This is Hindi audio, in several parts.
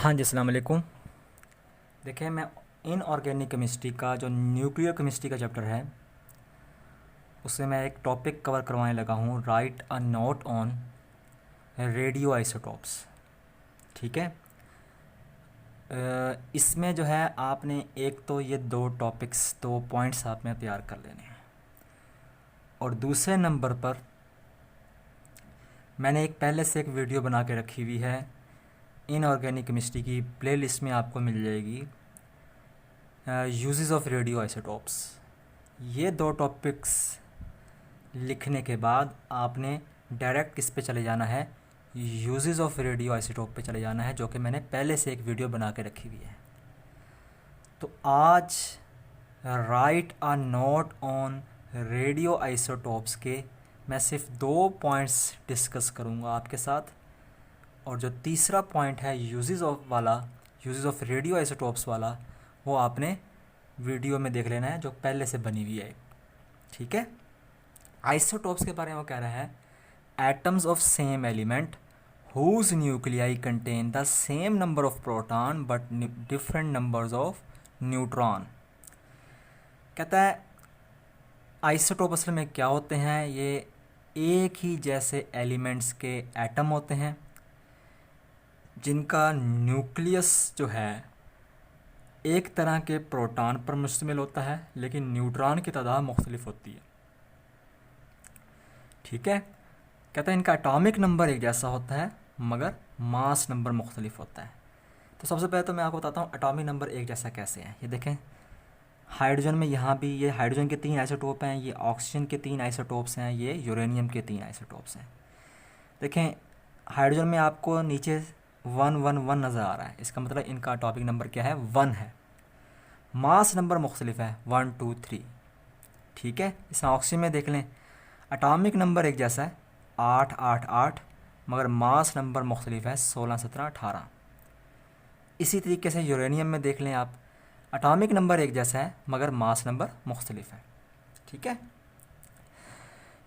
हाँ जी, अस्सलाम वालेकुम। देखिए, मैं इनऑर्गेनिक केमिस्ट्री का जो न्यूक्लियर केमिस्ट्री का चैप्टर है उससे मैं एक टॉपिक कवर करवाने लगा हूँ, right a note on radio isotopes. ठीक है। इसमें जो है आपने एक तो ये दो पॉइंट्स आपने तैयार कर लेने हैं, और दूसरे नंबर पर मैंने पहले से एक वीडियो बना के रखी हुई है इनऑर्गेनिक केमिस्ट्री की, प्लेलिस्ट में आपको मिल जाएगी, यूजेस ऑफ रेडियो आइसोटॉप्स। ये दो टॉपिक्स लिखने के बाद आपने डायरेक्ट किस पे चले जाना है, यूजेस ऑफ रेडियो आइसोटॉप पे चले जाना है, जो कि मैंने पहले से एक वीडियो बना के रखी हुई है। तो आज right a note on radio isotopes के मैं सिर्फ 2 पॉइंट्स डिस्कस करूँगा आपके साथ, और जो तीसरा पॉइंट है यूजेस ऑफ रेडियो आइसोटॉप्स वाला, वो आपने वीडियो में देख लेना है जो पहले से बनी हुई है। ठीक है। आइसोटॉप्स के बारे में वो कह रहा है, atoms of same element whose nuclei contain the same number of proton but different numbers of neutron। कहता है आइसोटॉप असल में क्या होते हैं, ये एक ही जैसे एलिमेंट्स के एटम होते हैं जिनका न्यूक्लियस जो है एक तरह के प्रोटॉन पर मुश्तमिल होता है, लेकिन न्यूट्रॉन की तादाद मुख्तलिफ होती है। ठीक है। कहता है इनका एटॉमिक नंबर एक जैसा होता है मगर मास नंबर मुख्तलिफ होता है। तो सबसे पहले तो मैं आपको बताता हूँ एटॉमिक नंबर एक जैसा कैसे है। ये देखें, हाइड्रोजन में यहाँ भी ये हाइड्रोजन के 3 आइसोटोप हैं, ये ऑक्सीजन के 3 आइसोटोप्स हैं, ये यूरेनियम के 3 आइसोटोप्स हैं। देखें, हाइड्रोजन में आपको नीचे 111 नज़र आ रहा है, इसका मतलब इनका एटॉमिक नंबर क्या है, 1 है। मास नंबर मुख्तलिफ है, 1 2 3। ठीक है। इसमें ऑक्सीजन में देख लें, एटॉमिक नंबर एक जैसा है, 8 8 8, मगर मास नंबर मुख्तलिफ है, 16 17 18। इसी तरीके से यूरेनियम में देख लें आप, एटॉमिक नंबर एक जैसा है मगर मास नंबर मुख्तलिफ है। ठीक है।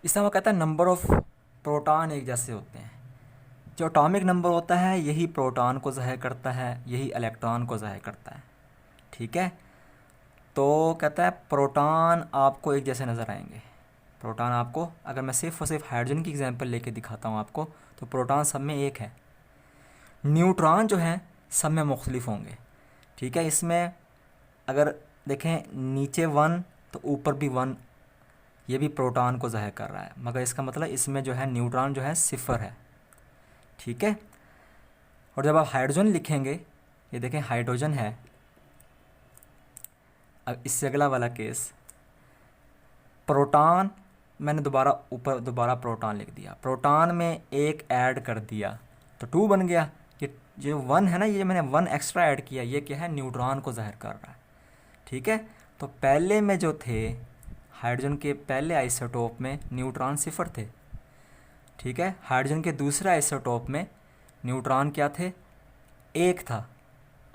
इसमें वो कहता है नंबर ऑफ़ प्रोटॉन एक जैसे होते हैं। जो एटॉमिक नंबर होता है यही प्रोटॉन को ज़ाहिर करता है, यही इलेक्ट्रॉन को ज़ाहिर करता है। ठीक है। तो कहता है प्रोटॉन आपको एक जैसे नज़र आएंगे। प्रोटॉन आपको, अगर मैं सिर्फ और सिर्फ हाइड्रोजन की एग्जांपल लेके दिखाता हूँ आपको, तो प्रोटॉन सब में एक है। न्यूट्रॉन जो हैं सब में मुख्तलिफ होंगे। ठीक है। इसमें अगर देखें नीचे 1 तो ऊपर भी 1, ये भी प्रोटॉन को ज़ाहिर कर रहा है, मगर इसका मतलब इसमें जो है न्यूट्रॉन जो है 0 है। ठीक है। और जब आप हाइड्रोजन लिखेंगे, ये देखें हाइड्रोजन है, अब इससे अगला वाला केस प्रोटॉन, मैंने दोबारा प्रोटॉन लिख दिया, प्रोटॉन में एक ऐड कर दिया तो 2 बन गया। ये जो 1 है ना, ये मैंने 1 एक्स्ट्रा ऐड किया, ये क्या है, न्यूट्रॉन को ज़ाहिर कर रहा है। ठीक है। तो पहले में जो थे हाइड्रोजन के पहले आइसोटोप में न्यूट्रॉन 0 थे। ठीक है। हाइड्रोजन के दूसरे आइसोटोप में न्यूट्रॉन क्या थे, 1 था।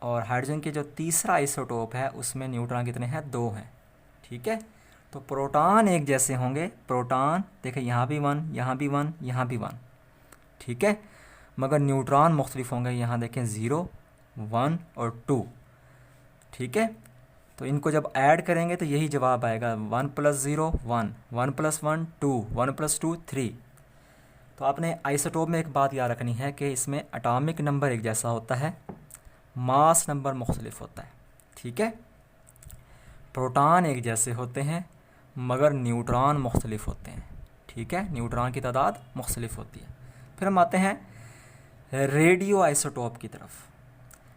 और हाइड्रोजन के जो तीसरा आइसोटोप है उसमें न्यूट्रॉन कितने हैं, 2 हैं। ठीक है। तो प्रोटॉन एक जैसे होंगे, प्रोटॉन देखें यहाँ भी 1, यहाँ भी 1, यहाँ भी 1। ठीक है। मगर न्यूट्रॉन मुख्तलिफ होंगे, यहाँ देखें 0 1 और 2। ठीक है। तो इनको जब ऐड करेंगे तो यही जवाब आएगा, 1 + 0 1, 1 + 1 2, 1 + 2 3। तो आपने आइसोटोप में एक बात याद रखनी है कि इसमें एटॉमिक नंबर एक जैसा होता है, मास नंबर मुख्तलिफ होता है। ठीक है। प्रोटॉन एक जैसे होते हैं मगर न्यूट्रॉन मुख्तलिफ होते हैं। ठीक है। न्यूट्रॉन की तादाद मुख्तलिफ होती है। फिर हम आते हैं रेडियो आइसोटोप की तरफ।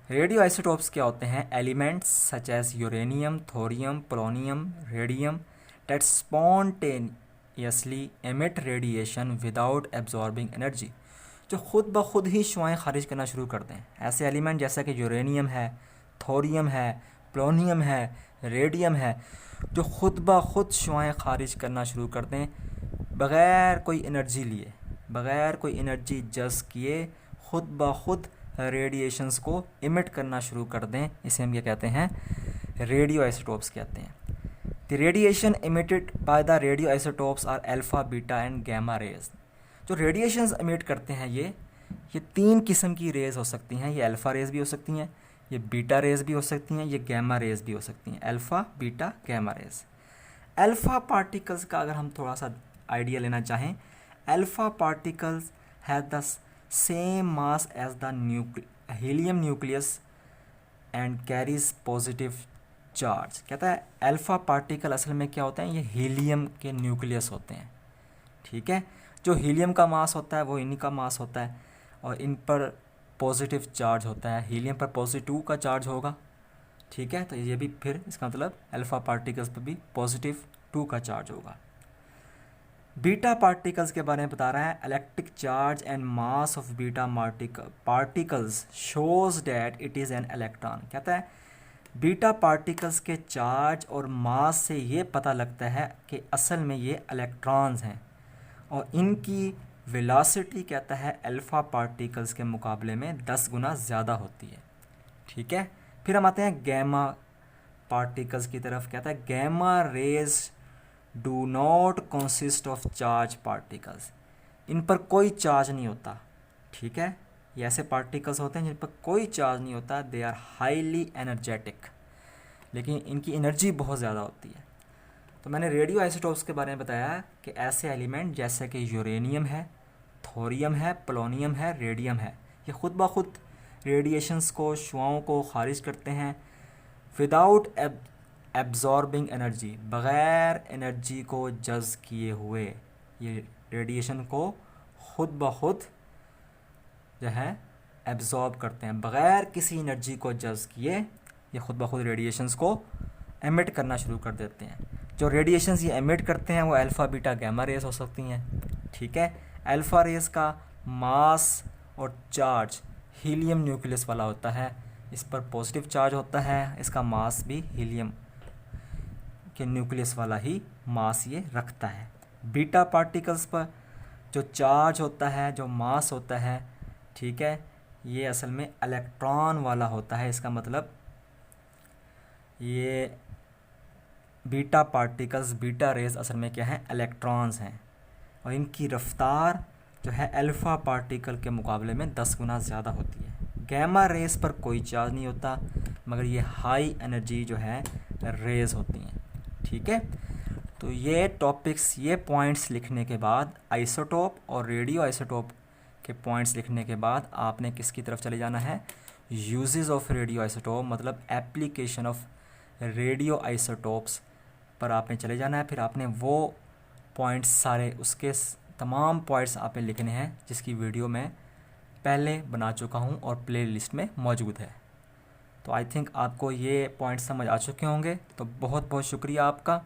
रेडियो आइसोटोप्स क्या होते हैं, elements such as uranium, thorium, polonium, radium that spontaneously emit radiation without absorbing energy, जो ख़ुद ब खुद ही शुआएँ खारिज करना शुरू कर दें। ऐसे एलिमेंट जैसा कि यूरेनियम है, थोरियम है, पोलोनियम है, रेडियम है, जो ख़ुद ब खुद शुआएँ खारिज करना शुरू कर दें बग़ैर कोई एनर्जी लिए, बग़ैर कोई एनर्जी जज़्ब किए, ख़ुद ब खुद रेडिएशंस को इमिट करना शुरू कर दें। इसे हम क्या कहते हैं, रेडियो आइसोटोप्स कहते हैं। The radiation emitted by the radio isotopes are alpha, beta and gamma rays. जो रेडिएशंस इमिट करते हैं ये ये 3 किस्म की रेज़ हो सकती हैं। ये अल्फ़ा रेज़ भी हो सकती हैं, ये बीटा रेज़ भी हो सकती हैं, ये गैमा रेज़ भी हो सकती हैं। Alpha, beta, gamma rays. Alpha particles का अगर हम थोड़ा सा आइडिया लेना चाहें, alpha particles have the same mass as the helium nucleus and carries positive charge. कहता है अल्फ़ा पार्टिकल असल में क्या होते हैं, ये हीलियम के न्यूक्लियस होते हैं। ठीक है, जो हीलियम का मास होता है वो इन्हीं का मास होता है और इन पर पॉजिटिव चार्ज होता है। हीलियम पर +2 का चार्ज होगा। ठीक है, तो ये भी फिर इसका मतलब अल्फ़ा पार्टिकल्स पर भी +2 का चार्ज होगा। बीटा पार्टिकल्स के बारे में बता रहा है, electric charge and mass of beta particles shows that it is an electron. कहता है बीटा पार्टिकल्स के चार्ज और मास से ये पता लगता है कि असल में ये इलेक्ट्रॉन्स हैं और इनकी वेलोसिटी कहता है अल्फ़ा पार्टिकल्स के मुकाबले में 10 गुना ज़्यादा होती है। ठीक है, फिर हम आते हैं गैमा पार्टिकल्स की तरफ। कहता है gamma rays do not consist of charge particles. इन पर कोई चार्ज नहीं होता। ठीक है, ये ऐसे पार्टिकल्स होते हैं जिन पर कोई चार्ज नहीं होता। दे आर हाईली एनर्जेटिक, लेकिन इनकी एनर्जी बहुत ज़्यादा होती है। तो मैंने रेडियो आइसोटोप्स के बारे में बताया कि ऐसे एलिमेंट जैसे कि यूरेनियम है, थोरियम है, पोलोनियम है, रेडियम है, ये खुद ब खुद रेडिएशंस को, शुआओं को खारिज करते हैं विदाउट एब्जॉर्बिंग एनर्जी, बग़ैर एनर्जी को जज़्ब किए हुए। ये रेडिएशन को खुद ब खुद जो है एब्जॉर्ब करते हैं, बग़ैर किसी एनर्जी को जज़्ब किए ये खुद ब खुद रेडिएशंस को एमिट करना शुरू कर देते हैं। जो रेडिएशंस ये एमिट करते हैं वो अल्फ़ा, बीटा, गैमा रेज़ हो सकती हैं। ठीक है, अल्फ़ा रेज़ का मास और चार्ज हीलियम न्यूक्लियस वाला होता है, इस पर पॉजिटिव चार्ज होता है, इसका मास भी हीलियम के न्यूक्लियस वाला ही मास ये रखता है। बीटा पार्टिकल्स पर जो चार्ज होता है, जो मास होता है, ठीक है, ये असल में इलेक्ट्रॉन वाला होता है। इसका मतलब ये बीटा पार्टिकल्स, बीटा रेज असल में क्या है, इलेक्ट्रॉन्स हैं और इनकी रफ्तार जो है अल्फ़ा पार्टिकल के मुकाबले में 10 गुना ज़्यादा होती है। गैमा रेस पर कोई चार्ज नहीं होता मगर ये हाई एनर्जी जो है रेज होती हैं। ठीक है, तो ये टॉपिक्स, ये पॉइंट्स लिखने के बाद, आइसोटोप और रेडियो आइसोटोप के पॉइंट्स लिखने के बाद आपने किसकी तरफ चले जाना है, यूजेस ऑफ रेडियो आइसोटोप, मतलब एप्लीकेशन ऑफ रेडियो आइसोटोप्स पर आपने चले जाना है। फिर आपने वो पॉइंट्स सारे, उसके तमाम पॉइंट्स आपने लिखने हैं जिसकी वीडियो मैं पहले बना चुका हूँ और प्ले लिस्ट में मौजूद है। तो आई थिंक आपको ये पॉइंट्स समझ आ चुके होंगे। तो बहुत बहुत शुक्रिया आपका।